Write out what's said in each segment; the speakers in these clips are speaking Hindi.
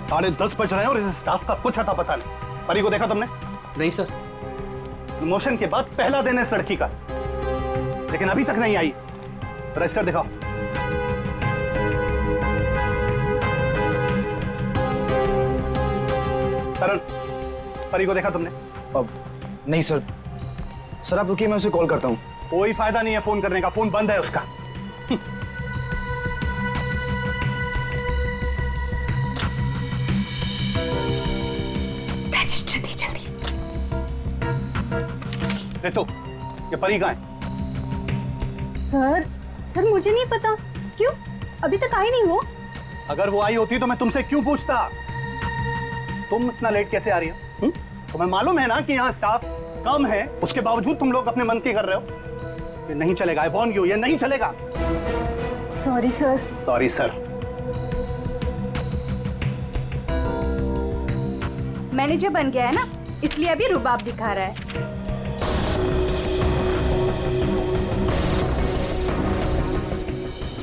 10:30 बज रहे हैं और इस स्टाफ का कुछ अता पता नहीं। परी को देखा तुमने? नहीं सर। प्रमोशन के बाद पहला दिन है इस लड़की का, लेकिन अभी तक नहीं आई। रजिस्टर दिखाओ। करण, परी को देखा तुमने? अब नहीं सर। सर आप रुकिए, मैं उसे कॉल करता हूँ। कोई फायदा नहीं है फोन करने का, फोन बंद है उसका। रजिस्टर दी जल्दी। तो ये परी कहाँ है? सर मुझे नहीं पता। क्यों? अभी तक आई नहीं वो। अगर वो आई होती तो मैं तुमसे क्यों पूछता? तुम इतना लेट कैसे आ रही हो? तुम्हें मालूम है ना कि यहाँ स्टाफ कम है, उसके बावजूद तुम लोग अपने मन की कर रहे हो। ये नहीं चलेगा। आई वॉर्न यू, ये नहीं चलेगा। Sorry sir. Sorry sir. Manager बन गया है ना, इसलिए अभी रुबाब दिखा रहा है।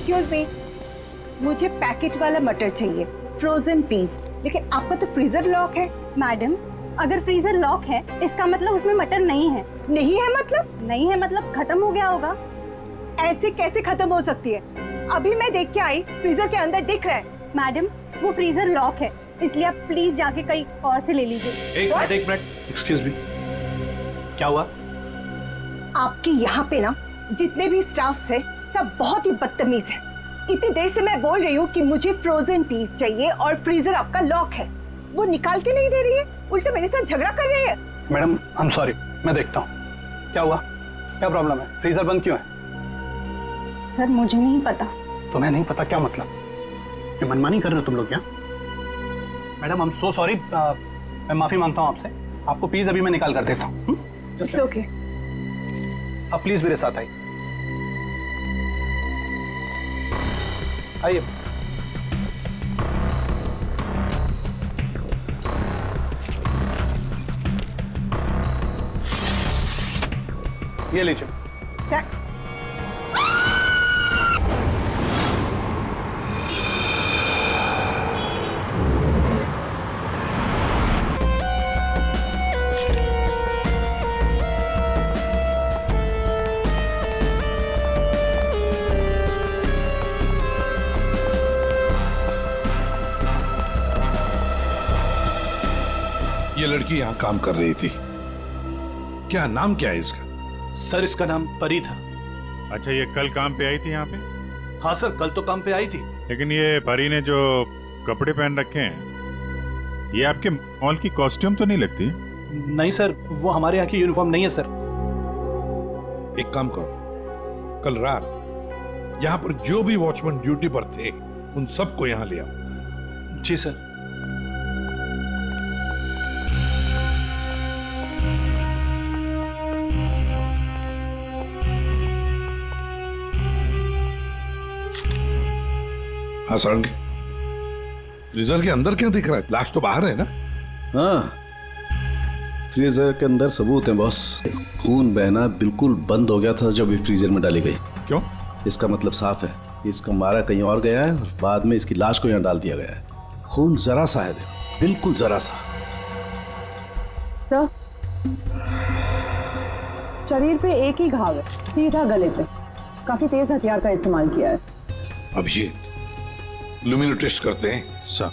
एक्सक्यूज मी, मुझे पैकेट वाला मटर चाहिए, फ्रोजन पीस। लेकिन आपका तो फ्रीजर लॉक है। मैडम, अगर फ्रीजर लॉक है इसका मतलब उसमें मटर नहीं है। नहीं है मतलब? नहीं है मतलब खत्म हो गया होगा। ऐसे कैसे खत्म हो सकती है? अभी मैं देख के आई, फ्रीजर के अंदर दिख रहा है। मैडम, वो फ्रीजर लॉक है, इसलिए आप प्लीज जाके कहीं और से ले लीजिए। एक मिनट। एक्सक्यूज मी, क्या हुआ? आपके यहाँ पे ना जितने भी स्टाफ है सब बहुत ही बदतमीज है। इतनी देर से मैं बोल रही हूँ कि मुझे फ्रोजन पीस चाहिए और फ्रीजर आपका लॉक है, वो निकाल के नहीं दे रही है, उल्टा मेरे साथ झगड़ा कर रही है। मैडम आई एम सॉरी, मैं देखता हूँ क्या हुआ, क्या प्रॉब्लम है, फ्रीजर बंद क्यों है? सर मुझे नहीं पता। तुम्हें नहीं पता क्या मतलब? ये मनमानी कर रहे हो तुम लोग क्या? Madam I am so sorry, मैं माफी मांगता हूँ आपसे। आपको पीस अभी मैं निकाल कर देता हूँ। It's okay. अब प्लीज मेरे साथ आइए। आइए। ये लीजिए। ये लड़की यहाँ काम कर रही थी, क्या नाम क्या है इसका? सर इसका नाम परी था। अच्छा, ये कल काम पे आई थी यहाँ पे? हाँ सर, कल तो काम पे आई थी। लेकिन ये परी ने जो कपड़े पहन रखे हैं, ये आपके मॉल की कॉस्ट्यूम तो नहीं लगती? नहीं सर, वो हमारे यहाँ की यूनिफॉर्म नहीं है सर। एक काम करो, कल रात यहाँ पर जो भी वॉचमैन ड्यूटी पर थे उन सबको यहाँ ले आओ। जी सर। हाँ सारंगी, फ्रीजर के अंदर क्या दिख रहा है? लाश तो बाहर है ना? हाँ, फ्रीजर के अंदर सबूत है बॉस। खून बहना बिल्कुल बंद हो गया था जब ये फ्रीजर में डाली गई। क्यों? इसका मतलब साफ है, इसका मारा कहीं और गया है और बाद में इसकी लाश को यहाँ डाल दिया गया है। खून जरा सा है, देखो, बिल्कुल जरा सा। सर, शरीर पे एक ही घाव है, सीधा गले पे। काफी तेज हथियार का इस्तेमाल किया है। अभिजीत, लुमिनो टेस्ट करते हैं। सर,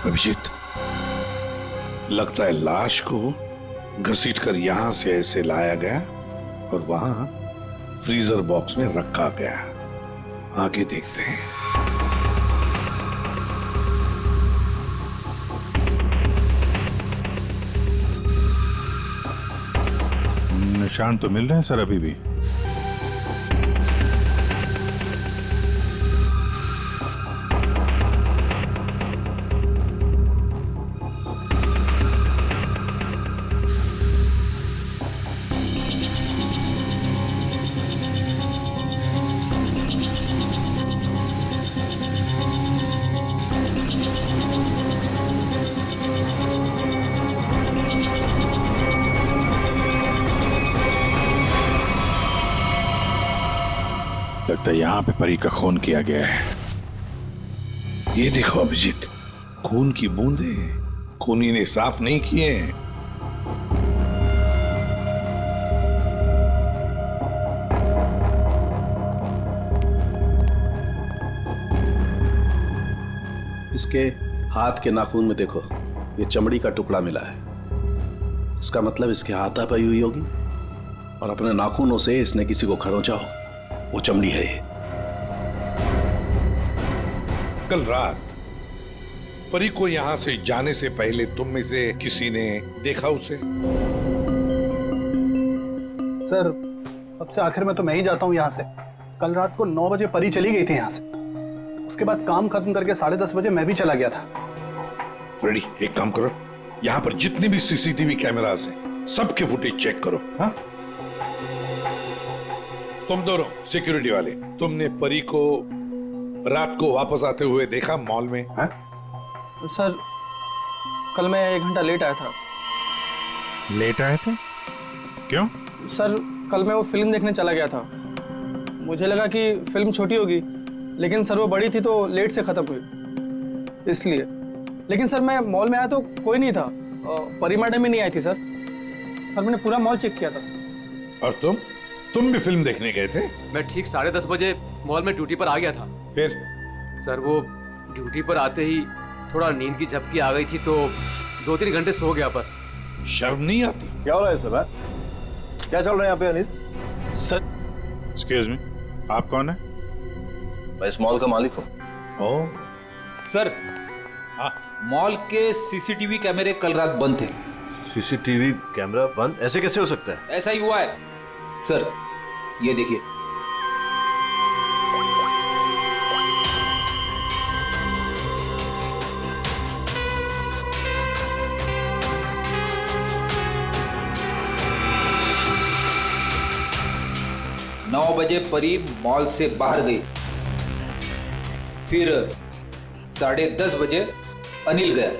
अभिजीत, लगता है लाश को घसीटकर यहां से ऐसे लाया गया और वहां फ्रीजर बॉक्स में रखा गया। आगे देखते हैं। निशान तो मिल रहे हैं सर अभी भी। लगता है यहाँ पे परी का खून किया गया है। ये देखो अभिजीत, खून की बूंदें खूनी ने साफ नहीं किए हैं। इसके हाथ के नाखून में देखो, ये चमड़ी का टुकड़ा मिला है। इसका मतलब इसके हाथापाई हुई होगी और अपने नाखूनों से इसने किसी को खरोंचा हो। वो चमड़ी है ये। कल रात परी को यहां से जाने से पहले तुम में से किसी ने देखा उसे? सर, अब से आखिर में तो मैं ही जाता हूँ यहाँ से। कल रात को 9 बजे परी चली गई थी यहाँ से। उसके बाद काम खत्म करके 10:30 बजे मैं भी चला गया था। फ्रेडी, एक काम करो, यहाँ पर जितने भी सीसीटीवी कैमरास हैं सबके फुटेज चेक करो। हाँ? तुम दोनों सिक्योरिटी वाले, तुमने परी को रात को वापस आते हुए देखा मॉल में? हाँ? सर, कल मैं 1 घंटा लेट आया था। लेट आए थे? क्यों? सर, कल मैं वो फिल्म देखने चला गया था। मुझे लगा कि फिल्म छोटी होगी, लेकिन सर वो बड़ी थी तो लेट से खत्म हुई, इसलिए। लेकिन सर मैं मॉल में आया तो कोई नहीं था। परी मैडम भी नहीं आई थी सर। सर मैंने पूरा मॉल चेक किया था। और तुम भी फिल्म देखने गए थे? मैं ठीक 10:30 बजे मॉल में ड्यूटी पर आ गया था। फिर? सर वो ड्यूटी पर आते ही थोड़ा नींद की झपकी आ गई थी तो 2-3 घंटे सो गया बस। शर्म नहीं आती? क्या हो रहा है सर? क्या चल रहा है यहाँ पे अनिल? सर, एक्सक्यूज मी, आप कौन है? मैं इस मॉल का मालिक हूँ। ओह, सर, मॉल के सीसीटीवी कैमरे कल रात बंद थे। सीसीटीवी कैमरा बंद? ऐसे कैसे हो सकता है? ऐसा ही हुआ है सर, ये देखिए। नौ बजे परी मॉल से बाहर गई, फिर 10:30 बजे अनिल गया।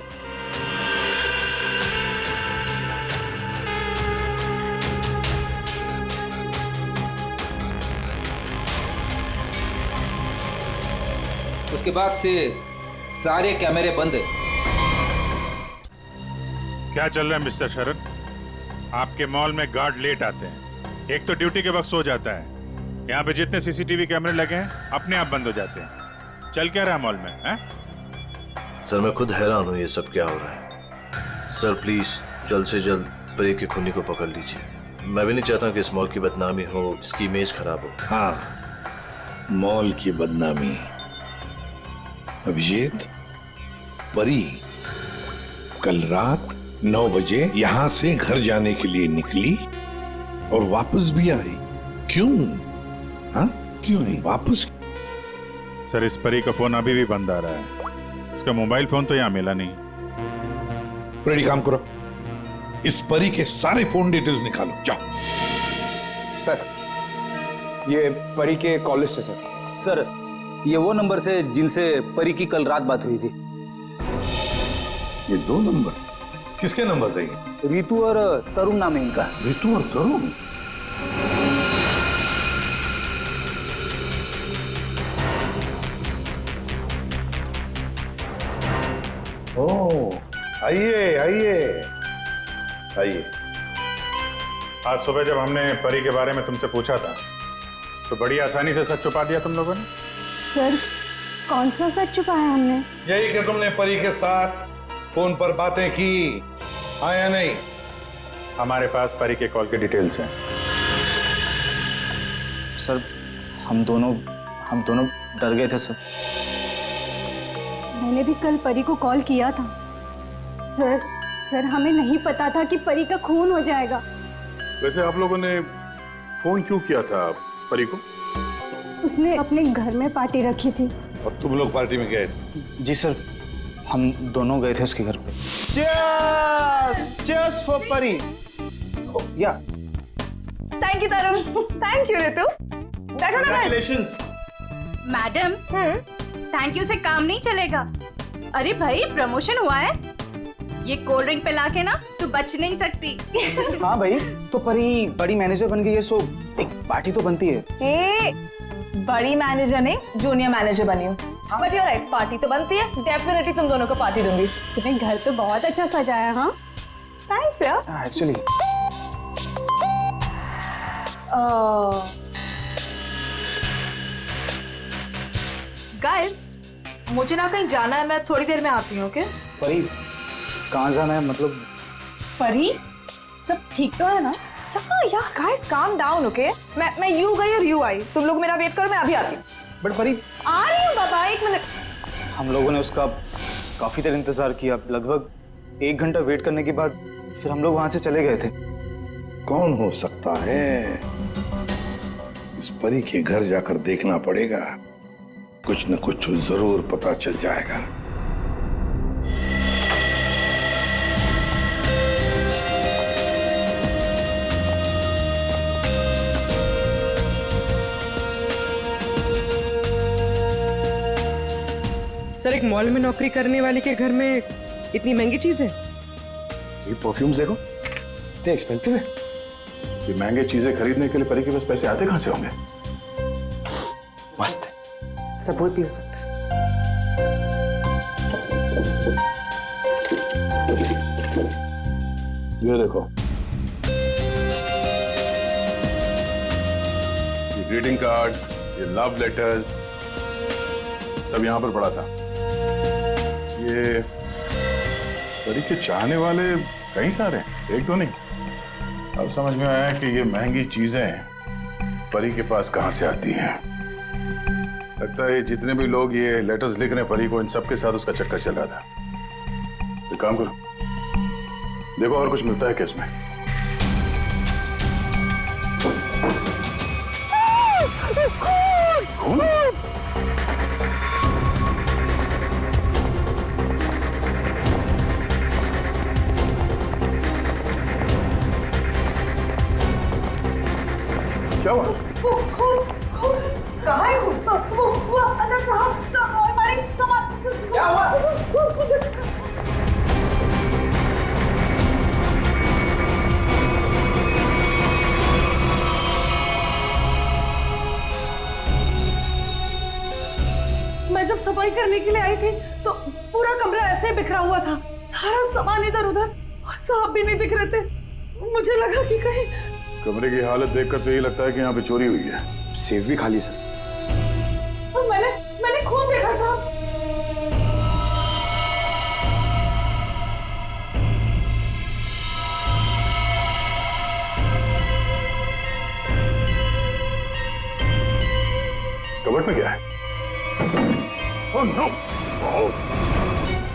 उसके बाद से सारे कैमरे बंद है। क्या चल रहा है मिस्टर शरद? आपके मॉल में गार्ड लेट आते हैं, एक तो ड्यूटी के वक्त सो जाता है। यहाँ पे जितने सीसीटीवी कैमरे लगे हैं अपने आप बंद हो जाते हैं। चल क्या रहा है मॉल में? हैं? सर, मैं खुद हैरान हूँ ये सब क्या हो रहा है। सर प्लीज जल्द से जल्द परी के खूनी को पकड़ लीजिए। मैं भी नहीं चाहता कि इस मॉल की बदनामी हो, इसकी इमेज खराब हो। हाँ, मॉल की बदनामी। अभिजीत, परी कल रात 9 बजे यहां से घर जाने के लिए निकली और वापस भी आई। क्यों? हाँ, क्यों नहीं वापस? सर, इस परी का फोन अभी भी बंद आ रहा है। इसका मोबाइल फोन तो यहाँ मिला नहीं। फ्रेडी, काम करो, इस परी के सारे फोन डिटेल्स निकालो, जाओ। सर, ये परी के कॉल लिस्ट है सर। सर, ये वो नंबर से जिनसे परी की कल रात बात हुई थी। ये 2 नंबर किसके नंबर है? रितु और तरुण नाम है इनका। रितु और तरुण? ओह, आइए आइए आइए। आज सुबह जब हमने परी के बारे में तुमसे पूछा था तो बड़ी आसानी से सच छुपा दिया तुम लोगों ने। सर, कौन सा सच छुपाया हमने? यही कि तुमने परी के साथ फोन पर बातें की, हाँ या नहीं? हमारे पास परी के कॉल के डिटेल्स हैं। सर, हम दोनों डर गए थे सर। मैंने भी कल परी को कॉल किया था। सर हमें नहीं पता था कि परी का खून हो जाएगा। वैसे आप लोगों ने फोन क्यों किया था परी को? उसने अपने घर में पार्टी रखी थी। और तुम लोग पार्टी में गए? जी सर, हम दोनों गए थे उसके घर पे। Cheers for परी। या thank you Tarun, thank you Ritu. बैठो ना। Congratulations। मैडम, थैंक यू से काम नहीं चलेगा। अरे भाई, प्रमोशन हुआ है, ये कोल्ड ड्रिंक पिला के ना तू बच नहीं सकती। हाँ भाई, तो परी बड़ी मैनेजर बन गई है, सो एक पार्टी तो बनती है। बड़ी मैनेजर नहीं, जूनियर मैनेजर बनी हूँ। बट यू राइट, पार्टी तो बनती है, डेफिनेटली तुम दोनों को पार्टी दूंगी। तुम्हें घर तो बहुत अच्छा सजाया। हाँ थैंक्स यार। एक्चुअली गाइस, मुझे ना कहीं जाना है, मैं थोड़ी देर में आती हूँ। ओके? परी, कहाँ जाना है? मतलब परी, सब ठीक तो है ना? या गाइस काम डाउन, ओके? मैं यू गई और यू आई, तुम लोग मेरा वेट करो, मैं अभी आती हूँ। बट परी, आ रही हूँ बाबा, एक मिनट। हम लोगों ने उसका काफी देर इंतजार किया, लगभग 1 घंटा वेट करने के बाद फिर हम लोग वहां से चले गए थे। कौन हो सकता है? इस परी के घर जाकर देखना पड़ेगा, कुछ न कुछ जरूर पता चल जाएगा। सर, एक मॉल में नौकरी करने वाले के घर में इतनी महंगी चीज है? ये परफ्यूम्स देखो, इतने एक्सपेंसिव है। ये महंगे चीजें खरीदने के लिए परी के पास पैसे आते कहां से होंगे? मस्त है। सब भी हो सकता है। ये देखो, ये ग्रीटिंग कार्ड्स, ये लव लेटर्स सब यहां पर पड़ा था। ये परी के चाहने वाले कई सारे, एक तो नहीं। अब समझ में आया कि ये महंगी चीजें परी के पास कहां से आती हैं। लगता है जितने भी लोग ये लेटर्स लिख रहे हैं परी को, इन सब के साथ उसका चक्कर चल रहा था। एक काम करो, देखो और कुछ मिलता है क्या इसमें। खून? क्या हुआ? कहाँ है वो अंदर हमारी क्या हुआ? मैं जब सफाई करने के लिए आई थी तो पूरा कमरा ऐसे ही बिखरा हुआ था, सारा सामान इधर उधर, और साहब भी नहीं दिख रहे थे। मुझे लगा कि कहीं कमरे की हालत देखकर तो यही लगता है कि यहाँ पे चोरी हुई है। सेफ भी खाली सर। तो मैंने खून देखा साहब। कबर्ड में क्या है? Oh no!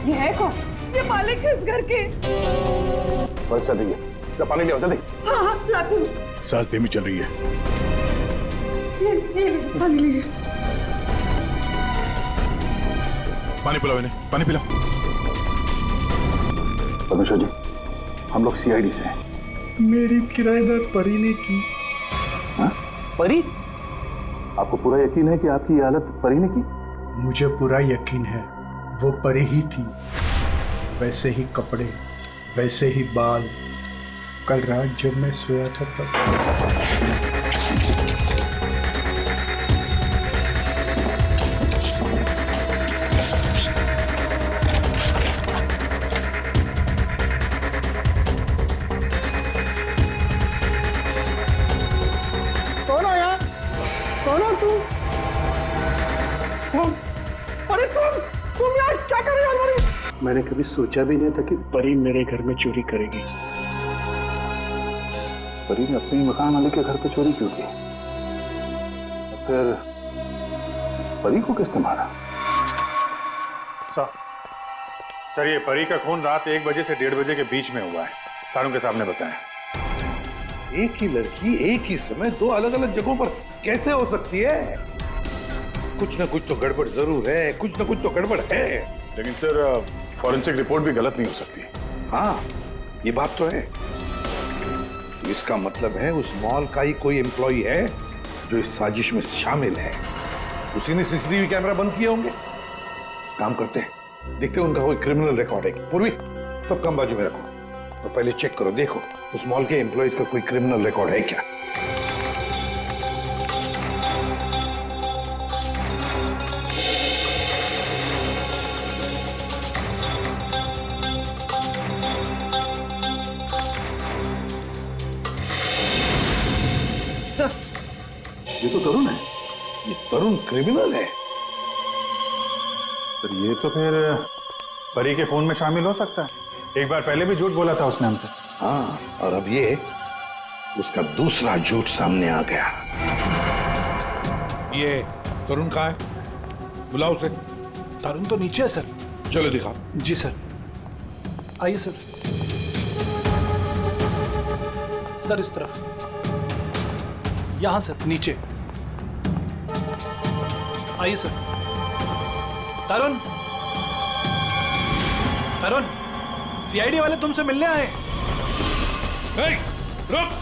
ये है कौन? ये मालिक है इस घर के। बच्चा दीजिए, क्या पानी ले आओ जल्दी। हाँ हाँ लाती हूँ। सांस धीमी चल रही है। ये लीजिए, पानी लीजिए। पानी पिलाओ इन्हें, पानी पिलाओ। परमेश्वर जी, हम लोग सीआईडी से हैं। मेरी किराएदार परी ने की। हाँ? परी? आपको पूरा यकीन है कि आपकी ये हालत परी ने की? मुझे पूरा यकीन है, वो परी ही थी। वैसे ही कपड़े, वैसे ही बाल। कल रात जब मैं सोया था तब। कौन आया? कौन हो तू? अरे तुम यार क्या कर रहे हो हमारी? मैंने कभी सोचा भी नहीं था कि परी मेरे घर में चोरी करेगी। परी ने अपने मकान मालिक के घर पे चोरी क्यों की? फिर परी को किसने मारा? सर, ये परी का खून रात 1 बजे से 1:30 बजे के बीच में हुआ है, सारों के सामने बताया। एक ही लड़की एक ही समय 2 अलग अलग जगहों पर कैसे हो सकती है? कुछ ना कुछ तो गड़बड़ जरूर है, कुछ ना कुछ तो गड़बड़ है। लेकिन सर, फॉरेंसिक रिपोर्ट भी गलत नहीं हो सकती। हाँ, ये बात तो है। इसका मतलब है उस मॉल का ही कोई एम्प्लॉई है जो इस साजिश में शामिल है। उसी ने सीसीटीवी कैमरा बंद किए होंगे। काम करते हैं, देखते हैं उनका कोई क्रिमिनल रिकॉर्ड है। पूर्वी, सब काम बाजू में रखो और तो पहले चेक करो, देखो उस मॉल के एम्प्लॉइज का कोई क्रिमिनल रिकॉर्ड है क्या। तो तरुण है। ये तरुण क्रिमिनल है। तो ये तो फिर परी के खून में शामिल हो सकता है। एक बार पहले भी झूठ बोला था उसने हमसे। हाँ, और अब ये उसका दूसरा झूठ सामने आ गया। ये तरुण कहाँ है? बुलाओ उसे। तरुण तो नीचे है सर। चलो दिखाओ। जी सर, आइए सर। सर इस तरफ, यहां सर, नीचे आइए सर। तरुण, तरुण, सीआईडी वाले तुमसे मिलने आए। रुक।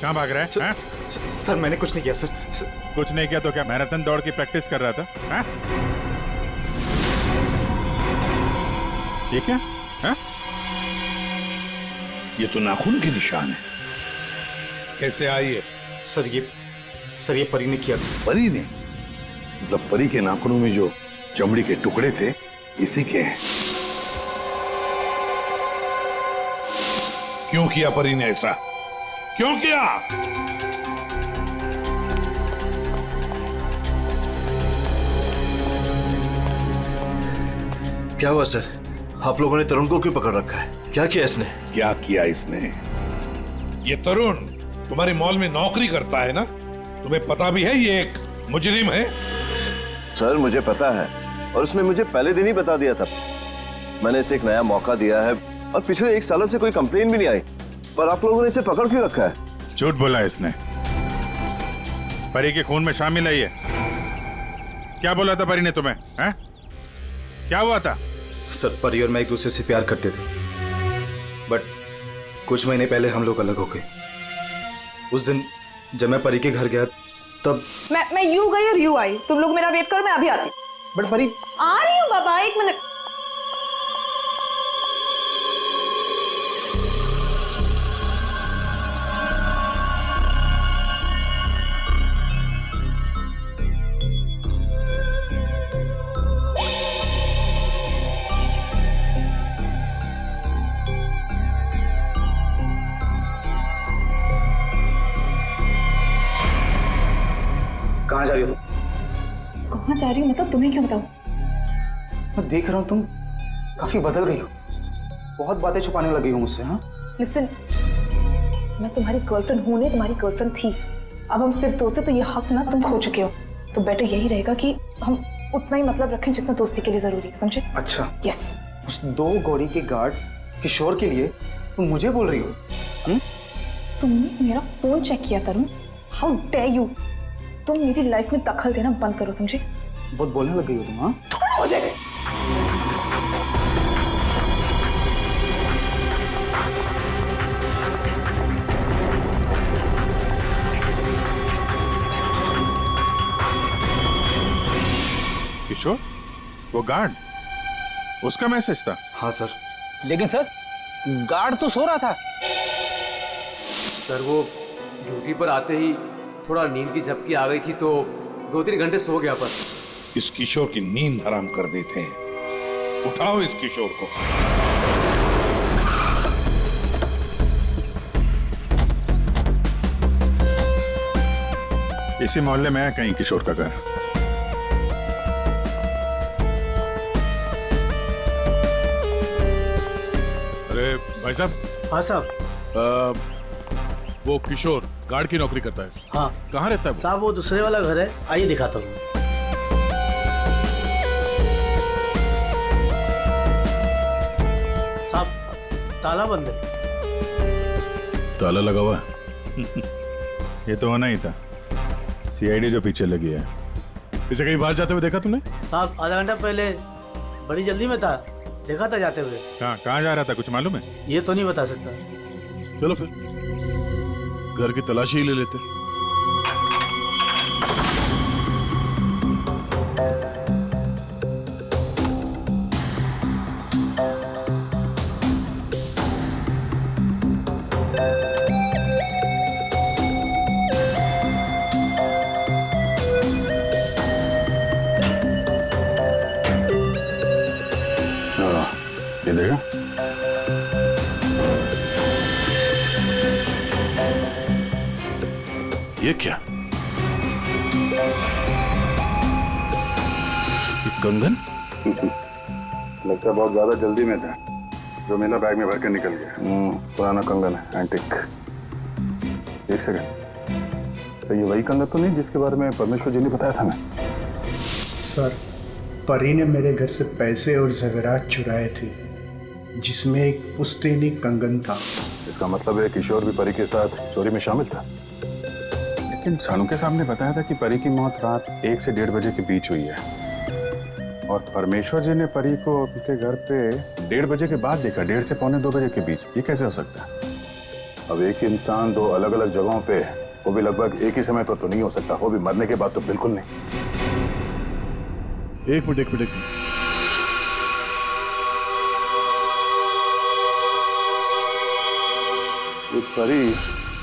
कहाँ भाग रहा है? सर मैंने कुछ नहीं किया सर। कुछ नहीं किया तो क्या मैराथन दौड़ की प्रैक्टिस कर रहा था? हाँ? ये क्या? हाँ? ये तो नाखून के निशान है। कैसे आई है? सर ये परी ने किया था। परी ने? मतलब परी के नाखूनों में जो चमड़ी के टुकड़े थे इसी के हैं। क्यों किया परी ने ऐसा? क्यों किया? क्या हुआ सर? आप लोगों ने तरुण को क्यों पकड़ रखा है? क्या किया इसने? क्या किया इसने? ये तरुण तुम्हारे मॉल में नौकरी करता है ना? तुम्हें पता भी है ये एक मुजरिम है? सर मुझे पता है, और उसने मुझे पहले दिन ही बता दिया था। मैंने इसे एक नया मौका दिया है और पिछले 1 सालों से कोई कंप्लेन भी नहीं आई, पर आप लोगों ने इसे पकड़ क्यों रखा है? झूठ बोला इसने। परी के खून में शामिल है ये। क्या बोला था परी ने तुम्हें? हैं? क्या हुआ था? सर परी और मैं एक दूसरे से प्यार करते थे, बट कुछ महीने पहले हम लोग अलग हो गए। उस दिन जब मैं परी के घर गया तब मैं यूं गई और यूं आई। तुम लोग मेरा वेट करो, मैं अभी आती। बट परी आ रही हूँ बाबा, 1 मिनट। कहाँ जा रही हो तुम? कहाँ जा रही हूँ मतलब? तुम्हें क्यों बताऊँ? मैं देख रहा हूँ तुम काफी बदल गई हो। बहुत बातें छुपाने लगी हो मुझसे। हाँ लिसन, मैं तुम्हारी गर्लफ्रेंड हूँ नहीं, तुम्हारी गर्लफ्रेंड थी। अब हम सिर्फ दोस्त हैं, तो ये हक ना तुम खो चुके हो। तो बेटर यही रहेगा कि हम उतना ही मतलब रखें जितना दोस्ती के लिए जरूरी है, समझे? अच्छा, यस। उस 2 गौरी के गार्ड किशोर के लिए तुम मुझे बोल रही हो? तुमने मेरा फोन चेक किया तरुण? How dare you! तुम मेरी लाइफ में दखल देना बंद करो, समझे? बहुत बोलने लग गई हो तुम। हाँ हो जाएगा। किशोर, वो गार्ड, उसका मैसेज था? हाँ सर। लेकिन सर गार्ड तो सो रहा था। सर वो ड्यूटी पर आते ही थोड़ा नींद की झपकी आ गई थी तो 2-3 घंटे सो गया बस। इस किशोर की नींद हराम कर देते हैं। उठाओ इस किशोर को। इसी मोहल्ले में है कहीं किशोर का घर। अरे भाई साहब। हाँ साहब। वो किशोर गार्ड की नौकरी करता है। हाँ। कहाँ रहता है वो? साहब वो दूसरे वाला घर है, आइए दिखाता हूँ। साहब ताला बंद है। ताला लगा हुआ है। ये तो होना ही था। सीआईडी जो पीछे लगी है। इसे कहीं बाहर जाते हुए देखा तूने? साहब आधा घंटा पहले बड़ी जल्दी में था, देखा था जाते हुए। कहाँ जा रहा था, कुछ मालूम है? ये तो नहीं बता सकता। चलो फिर घर की तलाशी ही ले लेते। ये देखा? ये क्या? ये कंगन? लगता बहुत ज्यादा जल्दी में था, जो मेरा बैग में भर के निकल गया। पुराना कंगन है, एंटिक। एक सेकंड, तो ये वही कंगन तो नहीं जिसके बारे में परमेश्वर जी ने बताया था? मैं सर, परी ने मेरे घर से पैसे और ज़ेवरात चुराए थे, जिसमें एक पुश्तैनी कंगन था। इसका मतलब है किशोर भी परी के साथ चोरी में शामिल था। लेकिन सानू के साहब ने बताया था कि परी की मौत रात 1 से 1:30 बजे के बीच हुई है, और परमेश्वर जी ने परी को उनके घर पे 1:30 बजे के बाद देखा, 1:30 से 1:45-2 बजे के बीच। ये कैसे हो सकता है? अब एक ही इंसान दो अलग अलग जगहों पे, वो भी लगभग एक ही समय पर तो नहीं हो सकता, वो भी मरने के बाद तो बिल्कुल नहीं। एक मिनट। ये परी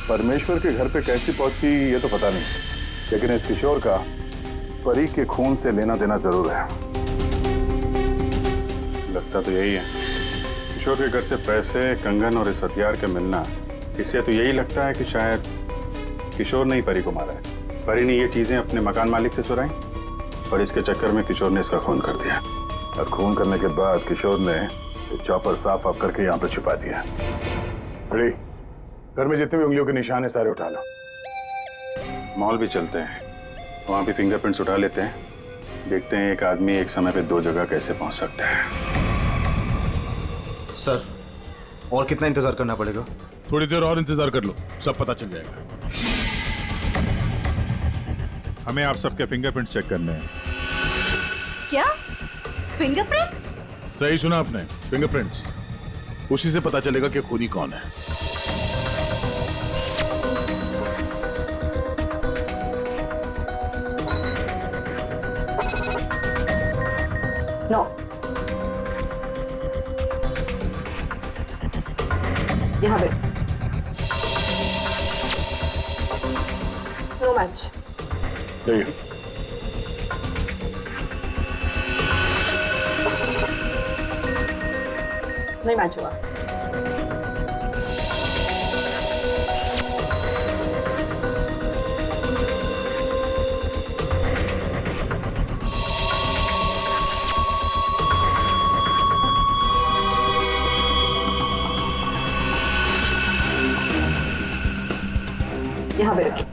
परमेश्वर के घर पे कैसी पहुंची ये तो पता नहीं, लेकिन इस किशोर का परी के खून से लेना देना जरूर है। लगता तो यही है। किशोर के घर से पैसे, कंगन और इस हथियार के मिलना, इससे तो यही लगता है कि शायद किशोर ने ही परी को मारा है। परी ने ये चीजें अपने मकान मालिक से चुराई और इसके चक्कर में किशोर ने इसका खून कर दिया, और खून करने के बाद किशोर ने चॉपर साफ ऑफ करके यहाँ पे छुपा दिया। अरे घर में जितने भी उंगलियों के निशान है सारे उठा लो। मॉल भी चलते हैं, वहां भी फिंगरप्रिंट्स उठा लेते हैं, देखते हैं एक आदमी एक समय पे 2 जगह कैसे पहुंच सकता है। सर, और कितना इंतजार करना पड़ेगा? थोड़ी देर और इंतजार कर लो, सब पता चल जाएगा। हमें आप सबके फिंगरप्रिंट्स चेक करने हैं। क्या फिंगरप्रिंट्स? सही सुना आपने, फिंगरप्रिंट्स। उसी से पता चलेगा कि खूनी कौन है। नो, यहाँ पे नो मैच। नहीं मैच हुआ। यहाँ पे रखिए।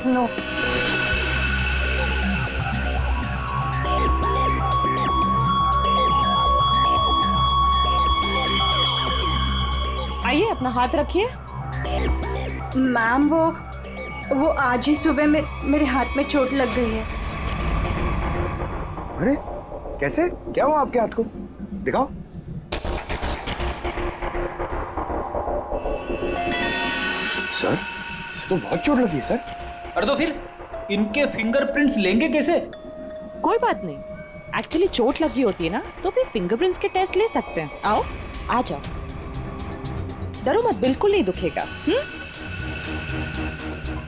नो, आइए, अपना हाथ रखिए। मैम, वो आज ही सुबह में मेरे हाथ में चोट लग गई है। अरे कैसे? क्या हुआ आपके हाथ को? दिखाओ। सर, इसे तो बहुत चोट लगी है सर। अरे तो फिर इनके फिंगरप्रिंट्स लेंगे कैसे? कोई बात नहीं, एक्चुअली चोट लगी होती है ना, तो फिर फिंगरप्रिंट्स के टेस्ट ले सकते हैं। आओ, आ जाओ, डरो मत, बिल्कुल नहीं दुखेगा।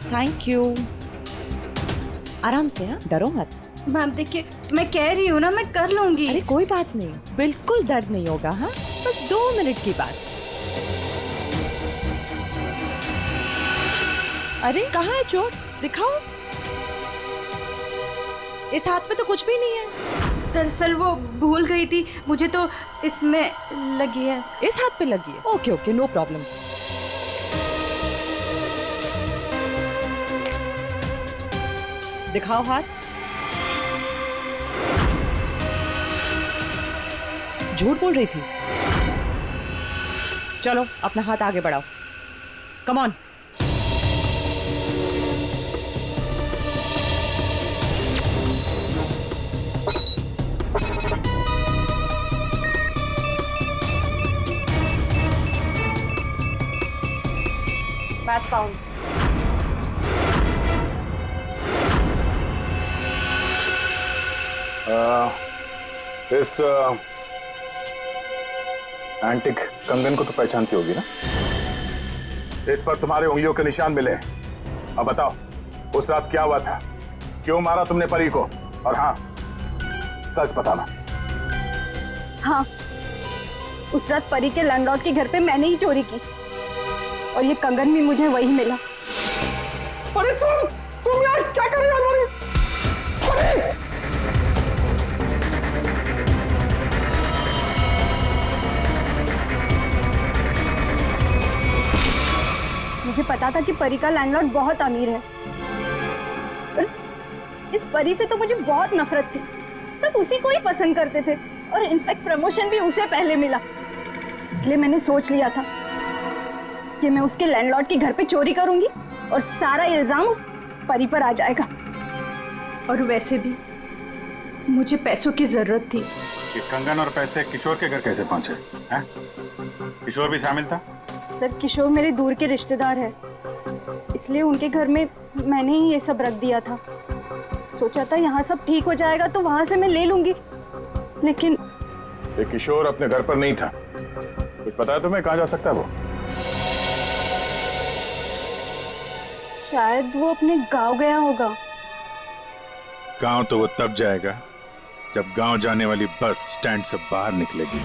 Thank you. आराम से, हाँ, डरो मत। मैम देखिए, मैं कह रही हूँ ना, मैं कर लूंगी। अरे कोई बात नहीं, बिल्कुल दर्द नहीं होगा। हाँ, बस 2 मिनट की बात। अरे कहाँ है चोट? दिखाओ। इस हाथ पे तो कुछ भी नहीं है। दरअसल वो भूल गई थी, मुझे तो इसमें लगी है। इस हाथ पे लगी है? Okay okay, no problem. दिखाओ हाथ। झूठ बोल रही थी। चलो अपना हाथ आगे बढ़ाओ, कम ऑन। Match found. इस एंटिक कंगन को तो पहचानती होगी ना? इस पर तुम्हारे उंगलियों के निशान मिले। अब बताओ, उस रात क्या हुआ था? क्यों मारा तुमने परी को? और हाँ, सच बताना। हाँ, उस रात परी के लैंडलॉर्ड के घर पे मैंने ही चोरी की और ये कंगन भी मुझे वही मिला। अरे तुम यार क्या कर रही हो? अरे मुझे पता था कि परी का लैंडलॉर्ड बहुत अमीर है। और इस परी से तो मुझे बहुत नफरत थी। सब उसी को ही पसंद करते थे और इनफैक्ट प्रमोशन भी उसे पहले मिला। इसलिए मैंने सोच लिया था कि मैं उसके लैंडलॉर्ड के घर पे चोरी करूंगी और सारा इल्जाम उस परी पर आ जाएगा। और वैसे भी मुझे पैसों की जरूरत थी। ये कंगन और पैसे किशोर के घर कैसे पहुंचे हैं? किशोर भी शामिल था? सर, किशोर मेरे दूर के रिश्तेदार है, इसलिए उनके घर में मैंने ही ये सब रख दिया था। सोचा था यहाँ सब ठीक हो जाएगा तो वहां से मैं ले लूंगी, लेकिन ये किशोर अपने घर पर नहीं था। कुछ पता है तुम्हें कहाँ जा सकता है वो? शायद वो अपने गांव गया होगा। गांव तो वो तब जाएगा जब गांव जाने वाली बस स्टैंड से बाहर निकलेगी।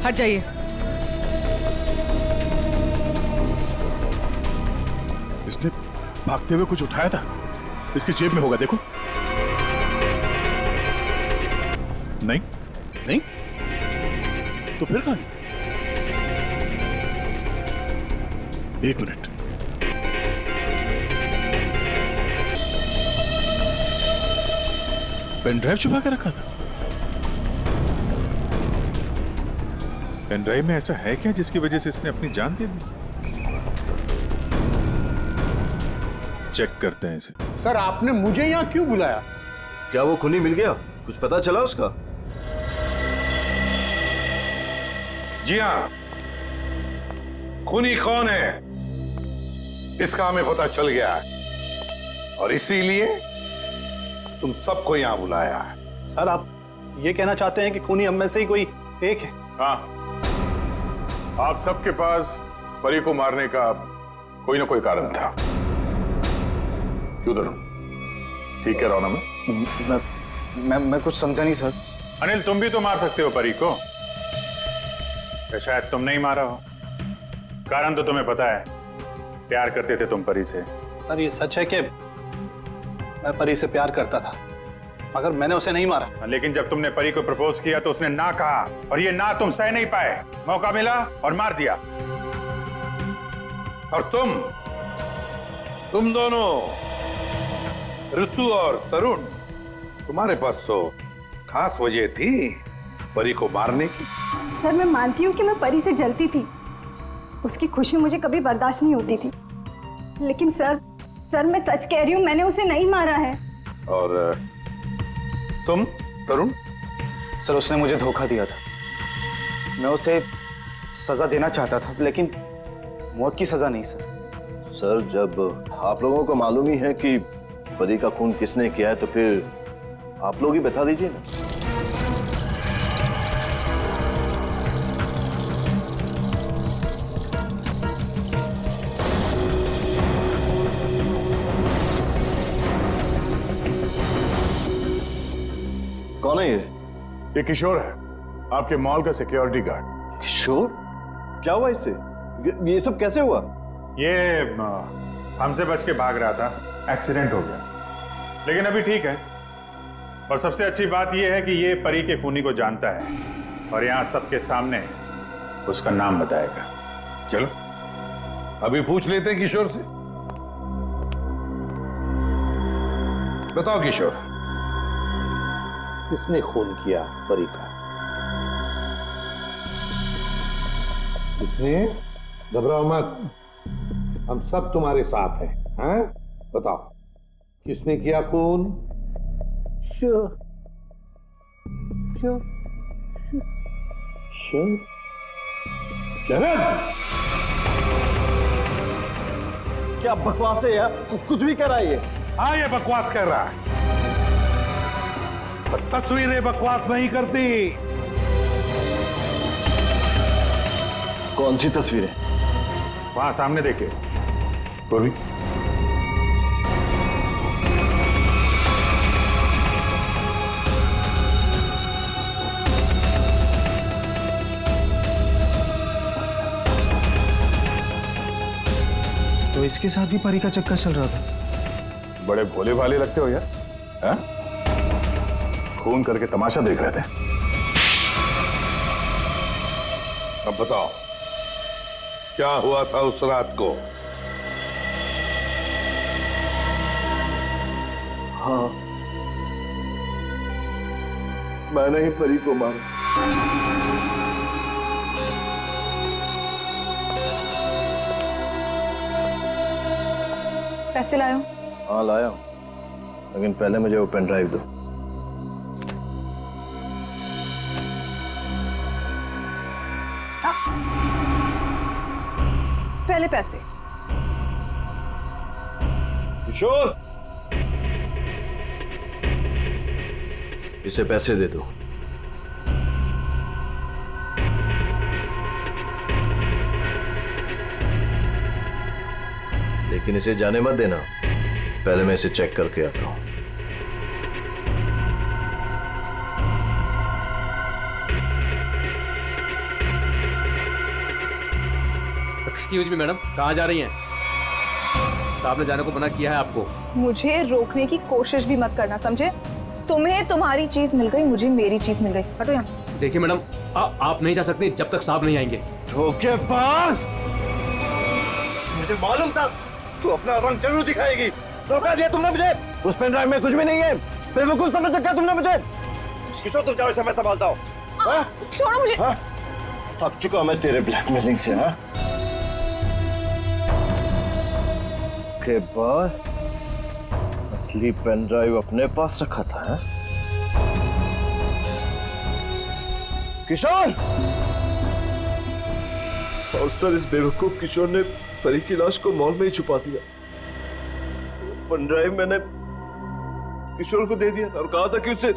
हट जाइए। इसने भागते हुए कुछ उठाया था। इसकी जेब में होगा, देखो। नहीं नहीं, तो फिर कहां? एक मिनट। पेन ड्राइव छुपा के रखा था। पेन ड्राइव में ऐसा है क्या जिसकी वजह से इसने अपनी जान दे दी? चेक करते हैं इसे। सर, आपने मुझे यहाँ क्यों बुलाया? क्या वो खूनी मिल गया? कुछ पता चला उसका? जी हाँ, खूनी कौन है इसका हमें पता चल गया है और इसीलिए तुम सबको यहां बुलाया है। सर, आप ये कहना चाहते हैं कि खूनी हम में से ही कोई एक है? हाँ, आप सबके पास परी को मारने का कोई ना कोई कारण था। क्यों धर्म? ठीक कह रहा हूं ना मैं कुछ समझा नहीं सर। अनिल, तुम भी तो मार सकते हो परी को। या शायद तुम नहीं मारा हो। कारण तो तुम्हें पता है, प्यार करते थे तुम परी से। सर, ये सच है कि मैं परी से प्यार करता था, मगर मैंने उसे नहीं मारा। लेकिन जब तुमने परी को प्रपोज किया तो उसने ना कहा, और ये ना तुम सह नहीं पाए। मौका मिला और मार दिया। और तुम दोनों, ऋतु और तरुण, तुम्हारे पास तो खास वजह थी परी को मारने की। सर, मैं मानती हूँ कि मैं परी से जलती थी। उसकी खुशी मुझे कभी बर्दाश्त नहीं होती थी। लेकिन सर मैं सच कह रही हूँ, मैंने उसे नहीं मारा है। और तुम तरुण? सर, उसने मुझे धोखा दिया था। मैं उसे सजा देना चाहता था, लेकिन मौत की सजा नहीं सर। सर, जब आप लोगों को मालूम ही है कि परी का खून किसने किया है, तो फिर आप लोग ही बता दीजिए ना। ये किशोर है, आपके मॉल का सिक्योरिटी गार्ड। किशोर? क्या हुआ इससे? ये सब कैसे हुआ? ये हमसे बच के भाग रहा था, एक्सीडेंट हो गया, लेकिन अभी ठीक है। और सबसे अच्छी बात यह है कि ये परी के खूनी को जानता है और यहाँ सबके सामने उसका नाम बताएगा। चलो अभी पूछ लेते हैं किशोर से। बताओ किशोर, किसने खून किया परी का? किसने? घबराओ मत, हम सब तुम्हारे साथ हैं। हैं? बताओ किसने किया खून? शरद, क्या बकवास है यार? कुछ भी कर रहा है ये। हाँ ये बकवास कर रहा है, पर तस्वीरें बकवास नहीं करती। कौन सी तस्वीरें? वहां सामने देखिए। बोली। तो इसके साथ भी परी का चक्कर चल रहा था। बड़े भोले भाले लगते हो यार, हैं? खून करके तमाशा देख रहे थे। अब बताओ क्या हुआ था उस रात को? हाँ, मैंने ही परी को मारा। पैसे लायो? हाँ लाया हूं, लेकिन पहले मुझे वो पेन ड्राइव दो। पहले पैसे। किशोर, इसे पैसे दे दो। लेकिन इसे जाने मत देना, पहले मैं इसे चेक करके आता हूं। एक्सक्यूज मी मैडम, कहाँ जा रही हैं? साहब ने जाने को मना किया है आपको। मुझे रोकने की कोशिश भी मत करना, समझे? तुम्हें तुम्हारी चीज मिल गई, मुझे मेरी चीज मिल गई। हटो यहाँ। देखिए मैडम, आप नहीं जा सकते जब तक साहब नहीं आएंगे। धोखेबाज! मुझे मालूम था तू अपना रंग जरूर दिखाएगी। धोखा दिया तुमने मुझे। उस पेन ड्राइव में कुछ भी नहीं है। बेवकूफ समझ रखा तुमने मुझे। किशोर तुम जाओ, इसे मैं संभालता हूँ। छोड़ो मुझे। थक चुका मैं तेरे ब्लैकमेलिंग से। हाँ के बाद असली पेन ड्राइव अपने पास रखा था। है? किशोर! और सर इस बेवकूफ किशोर ने परी की लाश को मॉल में ही छुपा दिया। पेन ड्राइव मैंने किशोर को दे दिया था और कहा था कि उसे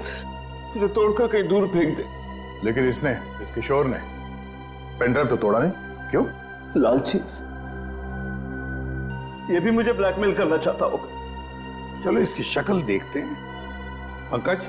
तोड़कर कहीं दूर फेंक दे। लेकिन इस किशोर ने पेन ड्राइव तो तोड़ा नहीं, क्यों? लालची। ये भी मुझे ब्लैकमेल करना चाहता होगा। चलो इसकी शक्ल देखते हैं। पंकज,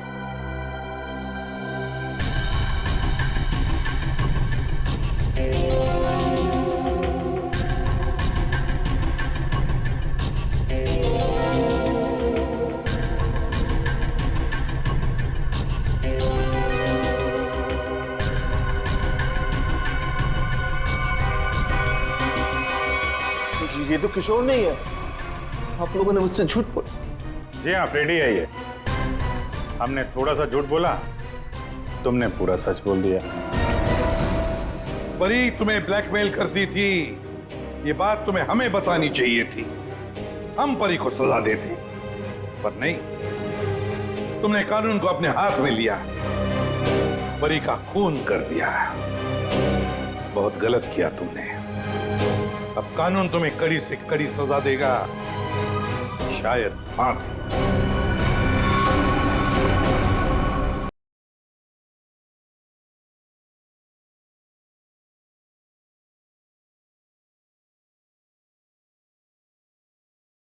ये तो किशोर नहीं है। आप लोगों ने मुझसे झूठ बोला। जी हाँ, फ्रेडी है ये। हमने थोड़ा सा झूठ बोला, तुमने पूरा सच बोल दिया। परी तुम्हें ब्लैकमेल करती थी, ये बात तुम्हें हमें बतानी चाहिए थी। हम परी को सजा देते, पर नहीं, तुमने कानून को अपने हाथ में लिया, परी का खून कर दिया। बहुत गलत किया तुमने। अब कानून तुम्हें कड़ी से कड़ी सजा देगा, शायद फांसी।